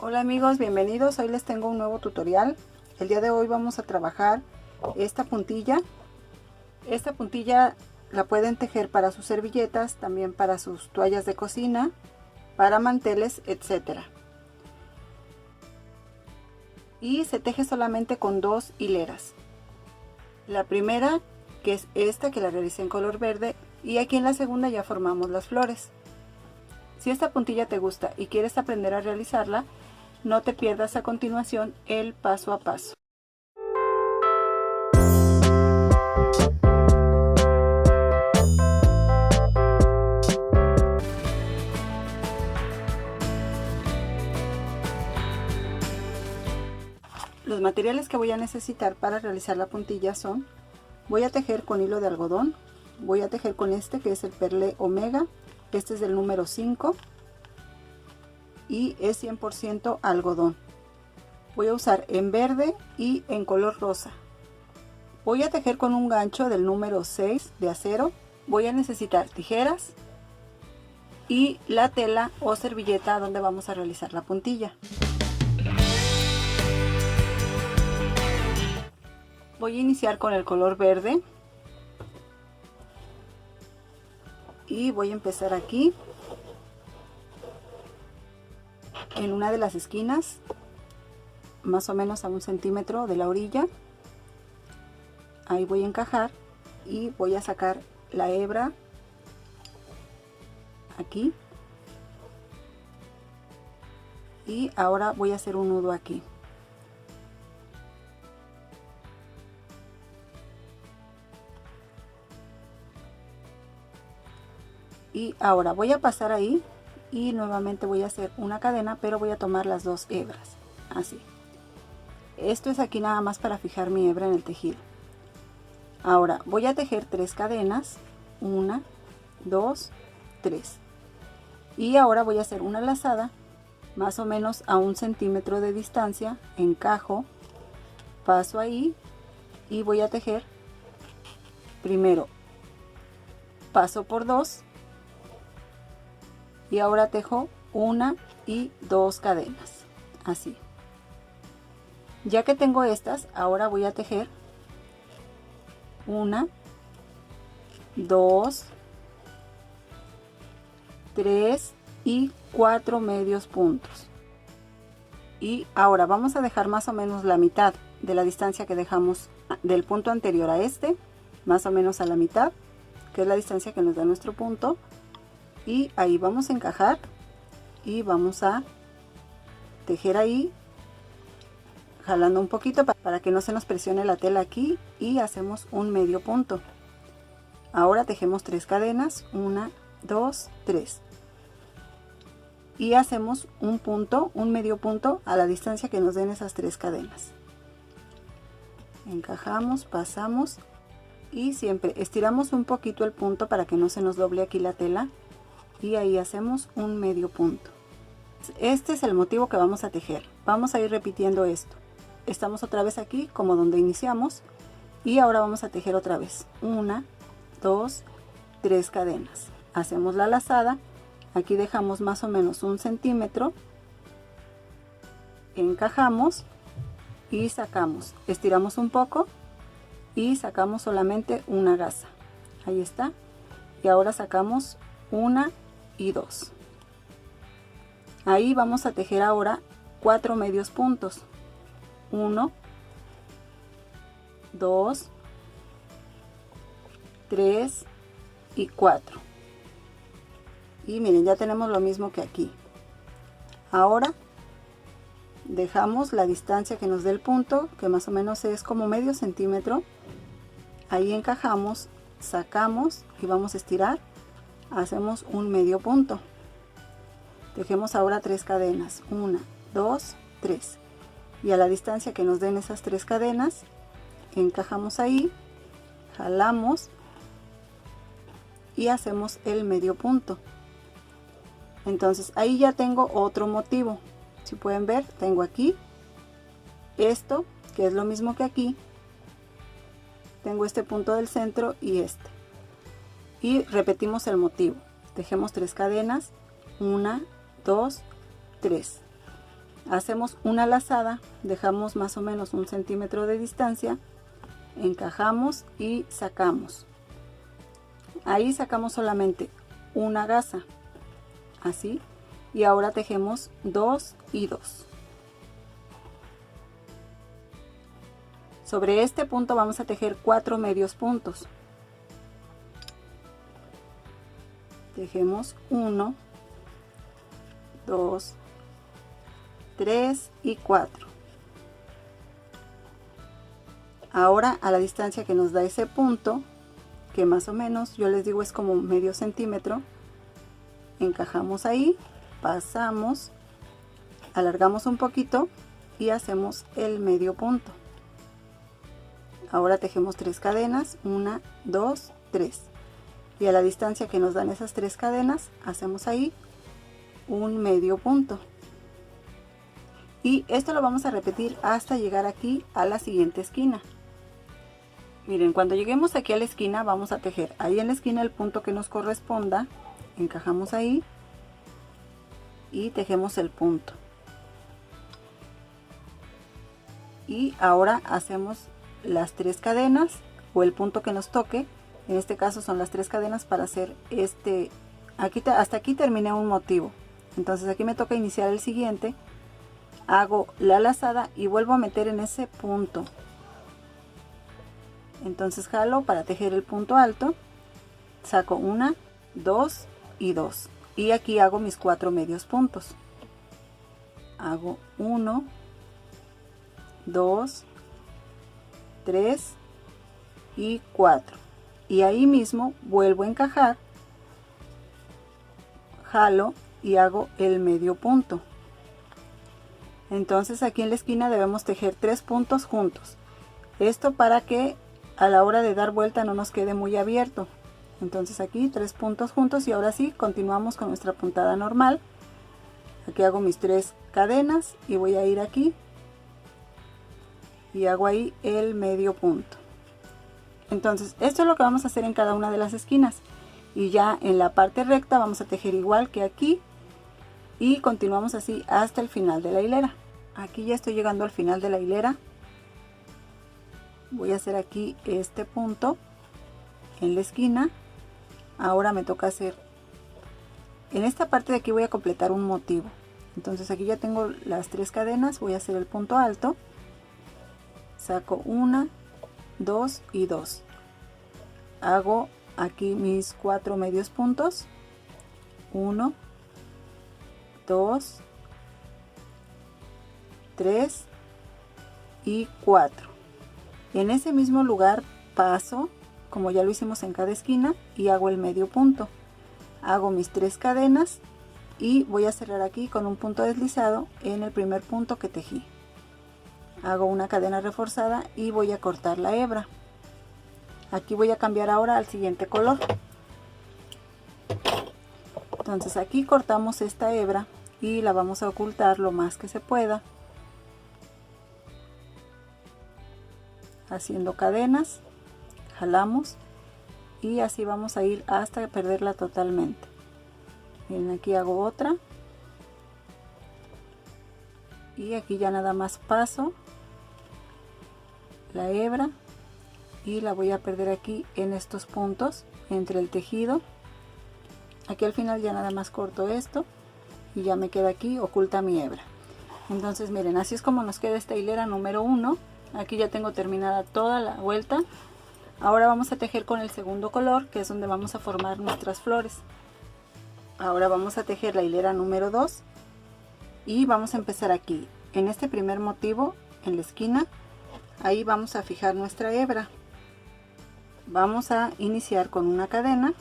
Hola amigos, bienvenidos. Hoy les tengo un nuevo tutorial. El día de hoy vamos a trabajar esta puntilla. Esta puntilla la pueden tejer para sus servilletas, también para sus toallas de cocina, para manteles, etcétera. Y se teje solamente con dos hileras. La primera, que es esta, que la realicé en color verde, y aquí en la segunda ya formamos las flores. Si esta puntilla te gusta y quieres aprender a realizarla, no te pierdas a continuación el paso a paso. Los materiales que voy a necesitar para realizar la puntilla son: voy a tejer con hilo de algodón, voy a tejer con este que es el Perlé Omega, este es del número 5 y es 100% algodón. Voy a usar en verde y en color rosa. Voy a tejer con un gancho del número 6 de acero. Voy a necesitar tijeras y la tela o servilleta donde vamos a realizar la puntilla. Voy a iniciar con el color verde y voy a empezar aquí en una de las esquinas, más o menos a 1 centímetro de la orilla. Ahí voy a encajar y voy a sacar la hebra aquí, y ahora voy a hacer un nudo aquí. Y ahora voy a pasar ahí y nuevamente voy a hacer una cadena, pero voy a tomar las dos hebras, así. Esto es aquí nada más para fijar mi hebra en el tejido. Ahora voy a tejer 3 cadenas, 1, 2, 3. Y ahora voy a hacer una lazada, más o menos a 1 centímetro de distancia, encajo, paso ahí y voy a tejer primero, paso por 2. Y ahora tejo 1 y 2 cadenas, así. Ya que tengo estas, ahora voy a tejer 1, 2, 3 y 4 medios puntos. Y ahora vamos a dejar más o menos la mitad de la distancia que dejamos del punto anterior a este, más o menos a la mitad, que es la distancia que nos da nuestro punto. Y ahí vamos a encajar y vamos a tejer ahí, jalando un poquito para que no se nos presione la tela aquí, y hacemos un medio punto. Ahora tejemos 3 cadenas, 1, 2, 3, y hacemos un punto, un medio punto a la distancia que nos den esas 3 cadenas. Encajamos, pasamos y siempre estiramos un poquito el punto para que no se nos doble aquí la tela, y ahí hacemos un medio punto. Este es el motivo que vamos a tejer. Vamos a ir repitiendo esto. Estamos otra vez aquí como donde iniciamos, y ahora vamos a tejer otra vez 1, 2, 3 cadenas. Hacemos la lazada, aquí dejamos más o menos 1 centímetro, encajamos y sacamos, estiramos un poco y sacamos solamente una gasa. Ahí está. Y ahora sacamos 1 y 2. Ahí vamos a tejer ahora 4 medios puntos, 1, 2, 3 y 4. Y miren, ya tenemos lo mismo que aquí. Ahora dejamos la distancia que nos dé el punto, que más o menos es como medio centímetro. Ahí encajamos, sacamos y vamos a estirar. Hacemos un medio punto. Tejemos ahora 3 cadenas, 1, 2, 3, y a la distancia que nos den esas 3 cadenas encajamos ahí, jalamos y hacemos el medio punto. Entonces ahí ya tengo otro motivo. Si pueden ver, tengo aquí esto, que es lo mismo que aquí. Tengo este punto del centro y este. Y repetimos el motivo. Tejemos 3 cadenas, 1, 2, 3. hacemos una lazada, dejamos más o menos 1 centímetro de distancia, encajamos y sacamos. Ahí sacamos solamente una gasa, así, y ahora tejemos 2 y 2. Sobre este punto vamos a tejer 4 medios puntos. Tejemos 1, 2, 3 y 4. Ahora a la distancia que nos da ese punto, que más o menos yo les digo es como medio centímetro, encajamos ahí, pasamos, alargamos un poquito y hacemos el medio punto. Ahora tejemos 3 cadenas, 1, 2, 3, y a la distancia que nos dan esas 3 cadenas hacemos ahí un medio punto, y esto lo vamos a repetir hasta llegar aquí a la siguiente esquina. Miren, cuando lleguemos aquí a la esquina vamos a tejer ahí en la esquina el punto que nos corresponda, encajamos ahí y tejemos el punto, y ahora hacemos las 3 cadenas o el punto que nos toque. En este caso son las 3 cadenas para hacer este, aquí hasta aquí terminé un motivo, entonces aquí me toca iniciar el siguiente. Hago la lazada y vuelvo a meter en ese punto, entonces jalo para tejer el punto alto, saco 1, 2 y 2, y aquí hago mis 4 medios puntos. Hago 1, 2, 3 y 4, y ahí mismo vuelvo a encajar, jalo y hago el medio punto. Entonces aquí en la esquina debemos tejer 3 puntos juntos, esto para que a la hora de dar vuelta no nos quede muy abierto. Entonces aquí 3 puntos juntos, y ahora sí continuamos con nuestra puntada normal. Aquí hago mis 3 cadenas y voy a ir aquí y hago ahí el medio punto. Entonces esto es lo que vamos a hacer en cada una de las esquinas, y ya en la parte recta vamos a tejer igual que aquí y continuamos así hasta el final de la hilera. Aquí ya estoy llegando al final de la hilera. Voy a hacer aquí este punto en la esquina. Ahora me toca hacer en esta parte de aquí, voy a completar un motivo. Entonces aquí ya tengo las 3 cadenas, voy a hacer el punto alto, saco 1, 2 y 2, hago aquí mis 4 medios puntos, 1, 2, 3 y 4. En ese mismo lugar paso, como ya lo hicimos en cada esquina, y hago el medio punto. Hago mis 3 cadenas y voy a cerrar aquí con un punto deslizado en el primer punto que tejí. Hago una cadena reforzada y voy a cortar la hebra. Aquí voy a cambiar ahora al siguiente color. Entonces aquí cortamos esta hebra y la vamos a ocultar lo más que se pueda, haciendo cadenas, jalamos y así vamos a ir hasta perderla totalmente. Miren, aquí hago otra y aquí ya nada más paso la hebra y la voy a perder aquí en estos puntos entre el tejido. Aquí al final ya nada más corto esto y ya me queda aquí oculta mi hebra. Entonces miren, así es como nos queda esta hilera número 1. Aquí ya tengo terminada toda la vuelta. Ahora vamos a tejer con el segundo color, que es donde vamos a formar nuestras flores. Ahora vamos a tejer la hilera número 2 y vamos a empezar aquí en este primer motivo en la esquina. Ahí vamos a fijar nuestra hebra. Vamos a iniciar con una cadena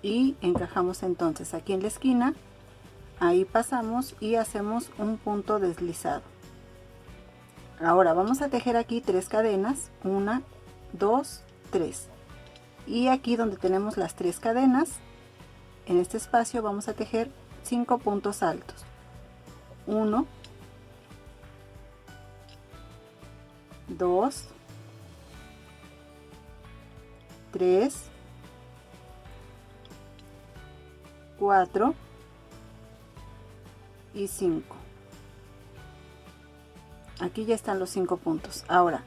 y encajamos entonces aquí en la esquina. Ahí pasamos y hacemos un punto deslizado. Ahora vamos a tejer aquí 3 cadenas, 1, 2, 3, y aquí donde tenemos las 3 cadenas, en este espacio vamos a tejer 5 puntos altos, 1, 2, 3, 4 y 5. Aquí ya están los 5 puntos. Ahora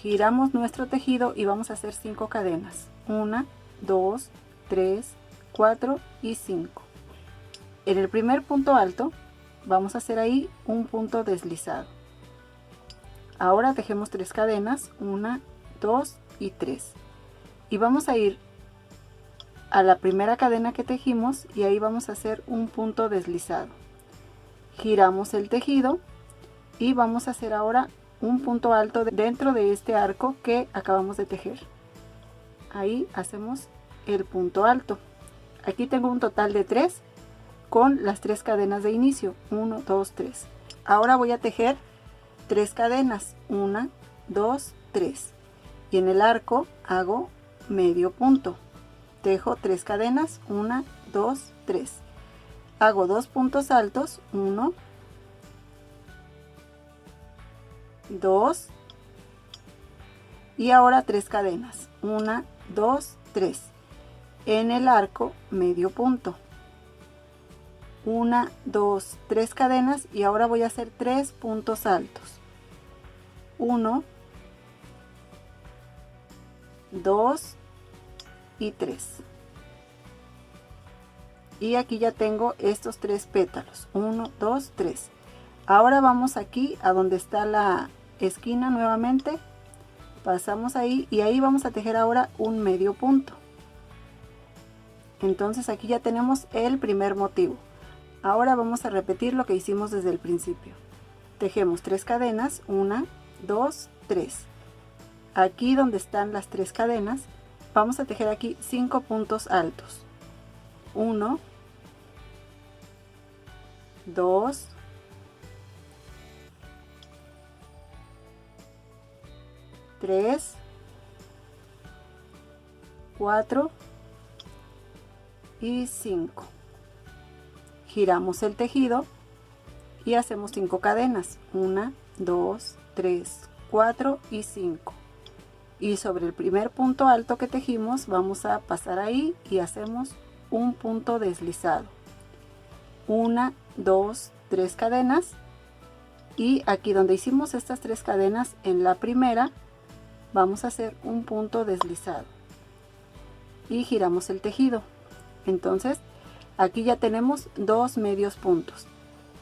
giramos nuestro tejido y vamos a hacer 5 cadenas. 1, 2, 3, 4 y 5. En el primer punto alto vamos a hacer ahí un punto deslizado. Ahora tejemos 3 cadenas, 1, 2 y 3. Y vamos a ir a la primera cadena que tejimos y ahí vamos a hacer un punto deslizado. Giramos el tejido y vamos a hacer ahora un punto alto dentro de este arco que acabamos de tejer. Ahí hacemos el punto alto. Aquí tengo un total de 3 con las 3 cadenas de inicio, 1, 2, 3. Ahora voy a tejer 3 cadenas, 1, 2, 3. Y en el arco hago medio punto. Tejo 3 cadenas, 1, 2, 3. Hago 2 puntos altos, 1, 2 y ahora 3 cadenas, 1, 2, 3. En el arco medio punto. 1, 2, 3 cadenas y ahora voy a hacer 3 puntos altos. 1, 2 y 3. Y aquí ya tengo estos 3 pétalos. 1, 2, 3. Ahora vamos aquí a donde está la esquina nuevamente. Pasamos ahí y ahí vamos a tejer ahora un medio punto. Entonces aquí ya tenemos el primer motivo. Ahora vamos a repetir lo que hicimos desde el principio. Tejemos 3 cadenas, 1, 2, 3. Aquí donde están las 3 cadenas, vamos a tejer aquí 5 puntos altos. 1, 2, 3, 4 y 5. Giramos el tejido y hacemos 5 cadenas, 1, 2, 3, 4 y 5. Y sobre el primer punto alto que tejimos vamos a pasar ahí y hacemos un punto deslizado. 1, 2, 3 cadenas y aquí donde hicimos estas 3 cadenas en la primera vamos a hacer un punto deslizado y giramos el tejido. Entonces aquí ya tenemos 2 medios puntos.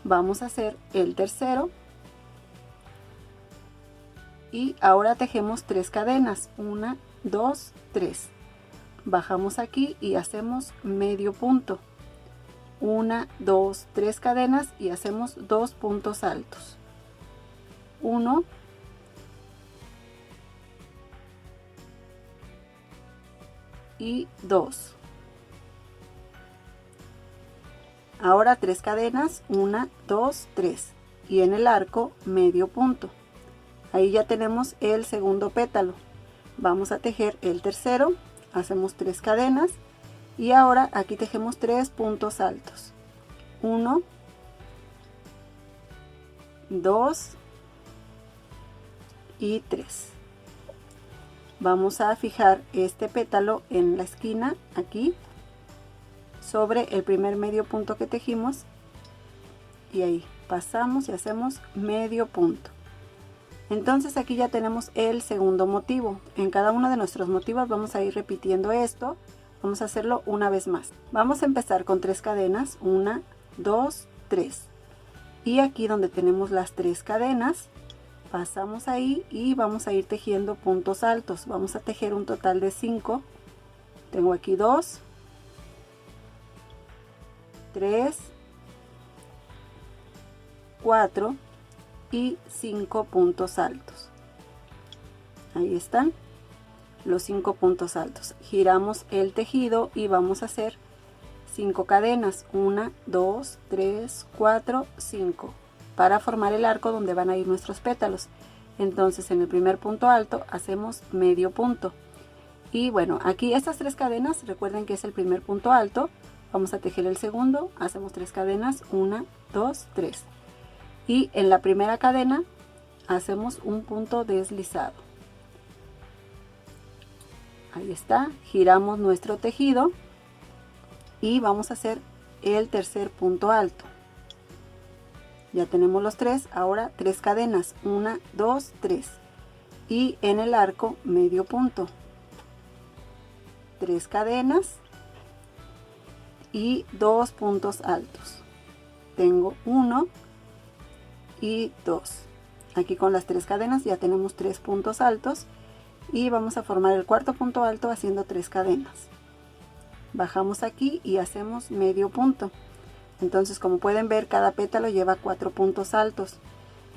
Vamos a hacer el tercero y ahora tejemos 3 cadenas, 1, 2, 3. Bajamos aquí y hacemos medio punto. 1, 2, 3 cadenas y hacemos 2 puntos altos. 1, 2. Ahora 3 cadenas, 1, 2, 3 y en el arco medio punto. Ahí ya tenemos el segundo pétalo. Vamos a tejer el tercero, hacemos 3 cadenas y ahora aquí tejemos 3 puntos altos. 1, 2 y 3. Vamos a fijar este pétalo en la esquina aquí sobre el primer medio punto que tejimos y ahí pasamos y hacemos medio punto. Entonces aquí ya tenemos el segundo motivo. En cada uno de nuestros motivos vamos a ir repitiendo esto. Vamos a hacerlo una vez más. Vamos a empezar con 3 cadenas, 1, 2, 3. Y aquí donde tenemos las 3 cadenas, pasamos ahí y vamos a ir tejiendo puntos altos. Vamos a tejer un total de 5. Tengo aquí 2, 3, 4 y 5 puntos altos. Ahí están los 5 puntos altos. Giramos el tejido y vamos a hacer 5 cadenas, 1, 2, 3, 4, 5 para formar el arco donde van a ir nuestros pétalos. Entonces en el primer punto alto hacemos medio punto y bueno, aquí estas 3 cadenas recuerden que es el primer punto alto. Vamos a tejer el segundo, hacemos 3 cadenas, 1, 2, 3 y en la primera cadena hacemos un punto deslizado. Ahí está, giramos nuestro tejido y vamos a hacer el tercer punto alto. Ya tenemos los 3, ahora 3 cadenas, 1, 2, 3. Y en el arco medio punto. 3 cadenas y 2 puntos altos. Tengo 1 y 2. Aquí con las 3 cadenas ya tenemos 3 puntos altos y vamos a formar el cuarto punto alto haciendo 3 cadenas. Bajamos aquí y hacemos medio punto. Entonces, como pueden ver, cada pétalo lleva 4 puntos altos.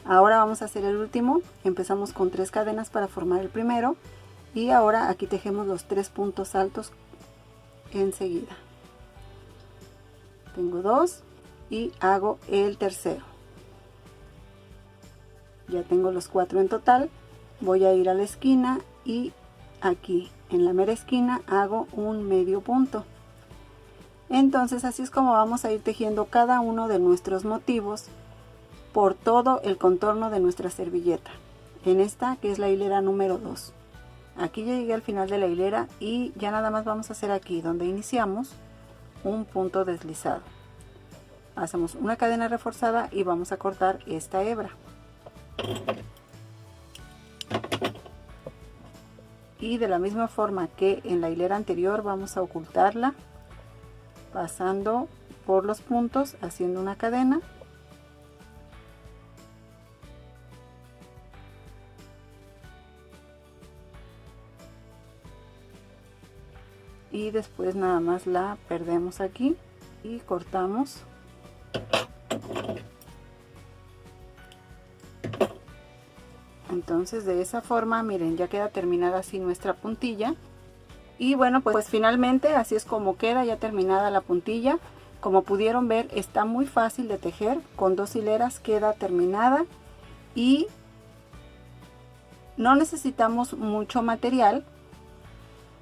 Ahora vamos a hacer el último. Empezamos con 3 cadenas para formar el primero y ahora aquí tejemos los 3 puntos altos enseguida. Tengo 2 y hago el tercero. Ya tengo los 4 en total. Voy a ir a la esquina y aquí en la mera esquina hago un medio punto. Entonces así es como vamos a ir tejiendo cada uno de nuestros motivos por todo el contorno de nuestra servilleta, en esta que es la hilera número 2. Aquí ya llegué al final de la hilera y ya nada más vamos a hacer aquí donde iniciamos un punto deslizado. Hacemos una cadena reforzada y vamos a cortar esta hebra. Y de la misma forma que en la hilera anterior vamos a ocultarla pasando por los puntos, haciendo una cadena y después nada más la perdemos aquí y cortamos. Entonces de esa forma, miren, ya queda terminada así nuestra puntilla. Y bueno, pues finalmente así es como queda ya terminada la puntilla. Como pudieron ver, está muy fácil de tejer. Con 2 hileras queda terminada y no necesitamos mucho material,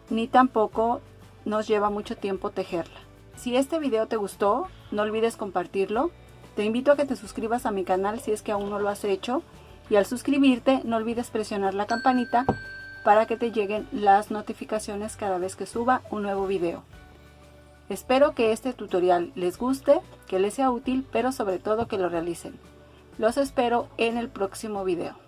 ni tampoco nos lleva mucho tiempo tejerla. Si este video te gustó, no olvides compartirlo. Te invito a que te suscribas a mi canal si es que aún no lo has hecho. Y al suscribirte, no olvides presionar la campanita para que te lleguen las notificaciones cada vez que suba un nuevo video. Espero que este tutorial les guste, que les sea útil, pero sobre todo que lo realicen. Los espero en el próximo video.